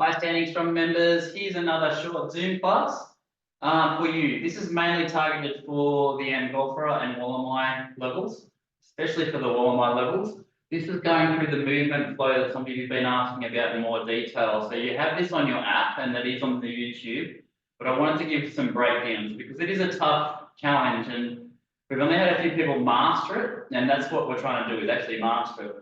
Hi, Standing Strong members. Here's another short Zoom class for you. This is mainly targeted for the Anglophora and Wollemi levels, especially for the Wollemi levels. This is going through the movement flow that some of you have been asking about in more detail. So you have this on your app and that is on the YouTube, but I wanted to give some breakdowns because it is a tough challenge and we've only had a few people master it, and that's what we're trying to do, is actually master it.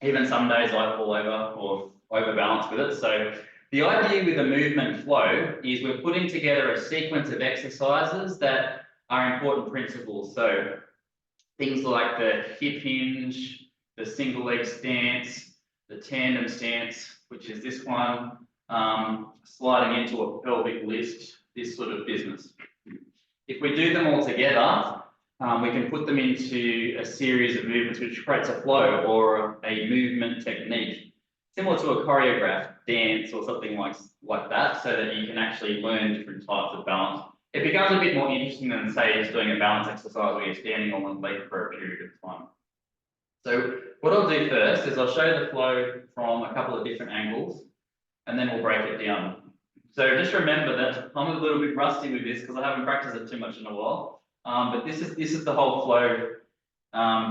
Even some days I fall over or overbalance with it. So the idea with the movement flow is we're putting together a sequence of exercises that are important principles. So things like the hip hinge, the single leg stance, the tandem stance, which is this one, sliding into a pelvic lift, this sort of business. If we do them all together, we can put them into a series of movements which creates a flow or a movement technique, similar to a choreographed dance or something like that, so that you can actually learn different types of balance. It becomes a bit more interesting than, say, just doing a balance exercise where you're standing on one leg for a period of time. So what I'll do first is I'll show the flow from a couple of different angles, and then we'll break it down. So just remember that I'm a little bit rusty with this because I haven't practiced it too much in a while. But this is the whole flow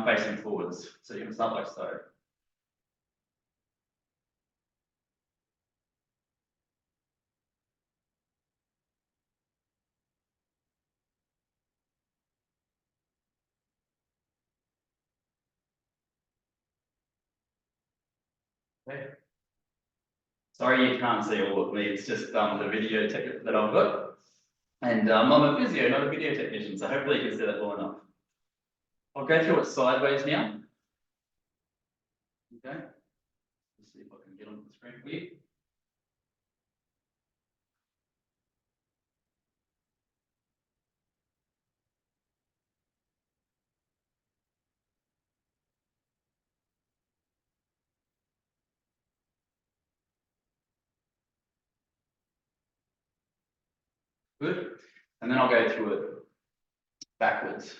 facing forwards. So you can start like so. Okay. Sorry you can't see all of me. It's just the video tech that I've got. And I'm a physio, not a video technician, so hopefully you can see that well enough. I'll go through it sideways now. Okay. Let's see if I can get onto the screen for you. Good. And then I'll go through it backwards.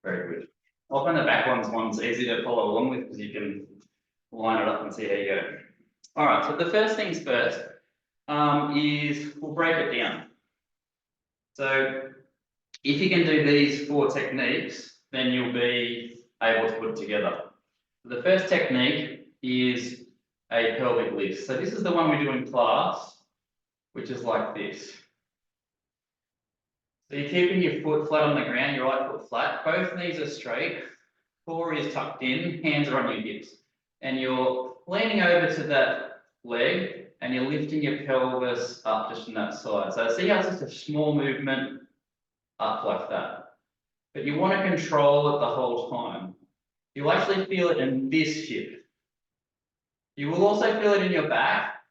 Very good. Often the back one's easier to follow along with because you can line it up and see how you go. All right, so the first things first is we'll break it down. So if you can do these 4 techniques, then you'll be able to put it together. The first technique is a pelvic lift. So this is the one we do in class, which is like this. So you're keeping your foot flat on the ground, your right foot flat, both knees are straight, core is tucked in, hands are on your hips. And you're leaning over to that leg and you're lifting your pelvis up just from that side. So see how it's just a small movement up like that. But you want to control it the whole time. You'll actually feel it in this hip. You will also feel it in your back,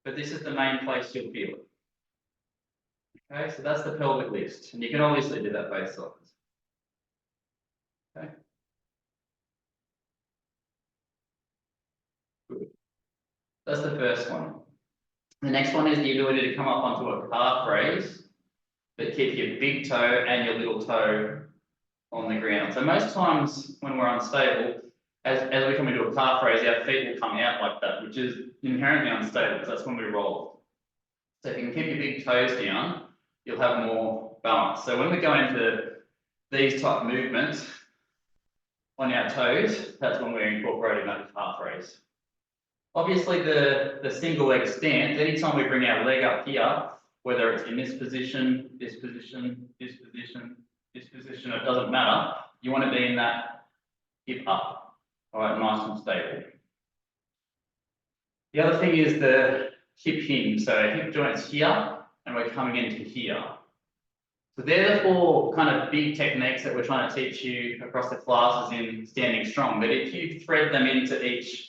but this is the main place you'll feel it. Okay, so that's the pelvic lift, and you can obviously do that both sides. Okay. Good. That's the first one. The next one is the ability to come up onto a calf raise, but keep your big toe and your little toe on the ground. So most times when we're unstable, as we come into a calf raise, our feet will come out like that, which is inherently unstable because that's when we roll. So if you can keep your big toes down, you'll have more balance. So when we go into these type movements on our toes, that's when we're incorporating that calf raise. Obviously the single leg stance, anytime we bring our leg up here, whether it's in this position, this position, this position, this position, it doesn't matter. You want to be in that hip up, all right, nice and stable. The other thing is the hip hinge. So hip joints here, and we're coming into here. So they're the 4 kind of big techniques that we're trying to teach you across the classes in Standing Strong. But if you thread them into each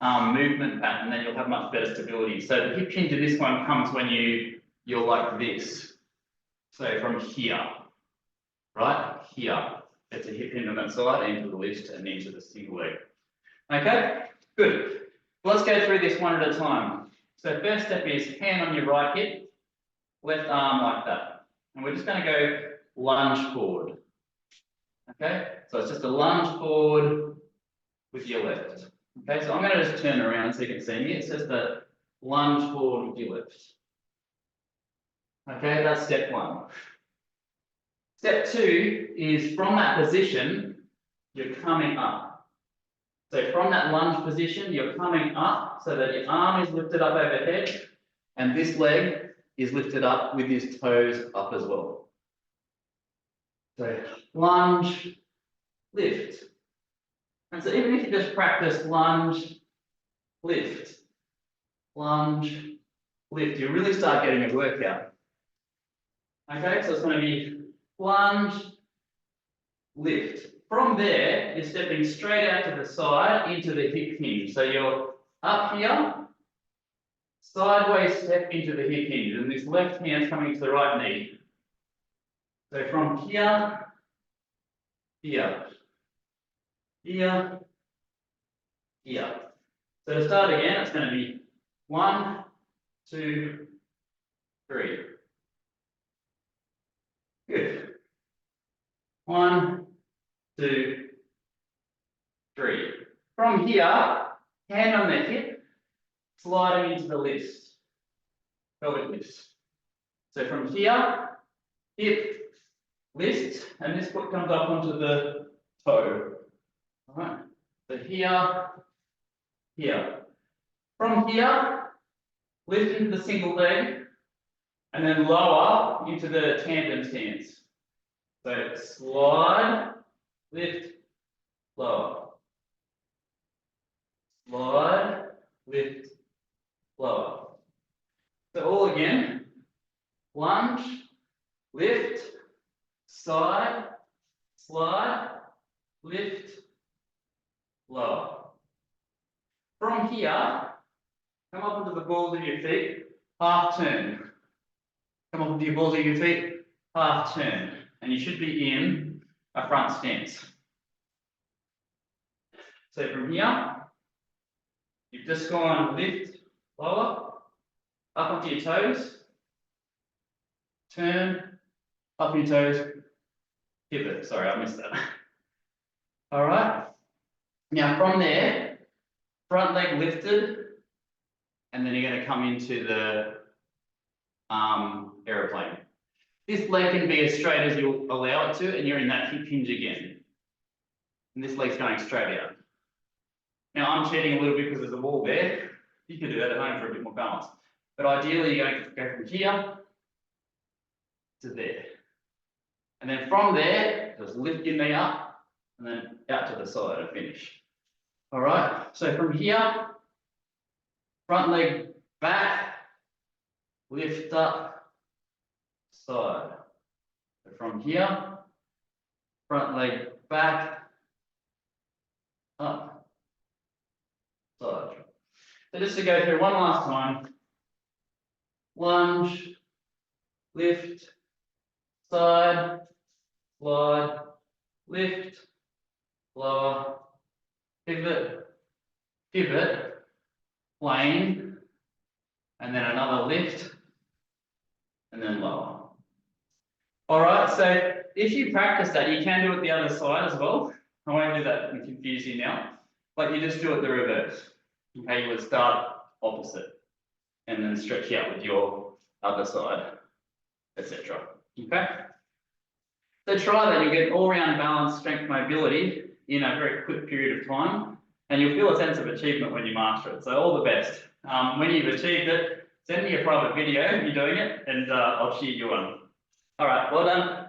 movement pattern, then you'll have much better stability. So the hip hinge in this one comes when you're like this. So from here, right here, it's a hip hinge on that side, into the lift and into the single leg. Okay, good. Let's go through this one at a time. So first step is hand on your right hip, left arm like that. And we're just going to go lunge forward. Okay, so it's just a lunge forward with your left. Okay, so I'm going to just turn around so you can see me. It says the lunge forward with your left. Okay, that's step one. Step two is from that position, you're coming up. So from that lunge position, you're coming up so that your arm is lifted up overhead and this leg is lifted up with his toes up as well. So lunge, lift. And so even if you just practice lunge, lift, lunge, lift, you really start getting a workout. Okay, so it's going to be lunge, lift. From there, you're stepping straight out to the side into the hip hinge. So you're up here, sideways step into the hip hinge, and this left hand's coming to the right knee. So from here, here, here, here. So to start again, it's going to be 1, 2, 3. Good. 1, 2, 3. From here, hand on the hip, sliding into the lifts, pelvic lifts. So from here, hip, lift, and this foot comes up onto the toe. All right. So here, here. From here, lift into the single leg, and then lower into the tandem stance. So slide, lift, lower. Slide, lift, lower. So all again, lunge, lift, side, slide, lift, lower. From here, come up into the balls of your feet, half turn. Come up into your balls of your feet, half turn. And you should be in a front stance. So from here, you've just gone lift, lower, up onto your toes, turn, up your toes, pivot. Sorry, I missed that. All right. Now from there, front leg lifted, and then you're going to come into the aeroplane. This leg can be as straight as you allow it to, and you're in that hip hinge again. And this leg's going straight out. Now I'm cheating a little bit because there's a wall there. You could do that at home for a bit more balance. But ideally, you're going to go from here to there. And then from there, just lift your knee up, and then out to the side and finish. All right, so from here, front leg back, lift up, side. So from here, front leg back, up, side. So just to go through one last time, lunge, lift, side, slide, lift, lower, pivot, pivot, plane, and then another lift, and then lower. All right, so if you practice that, you can do it the other side as well. I won't do that and confuse you now, but you just do it the reverse. Okay, you would start opposite and then stretch out with your other side, etc. Okay? So try that, you'll get all-round balance, strength, mobility in a very quick period of time, and you'll feel a sense of achievement when you master it. So all the best. When you've achieved it, send me a private video of you doing it, and I'll cheer you on. All right, well done.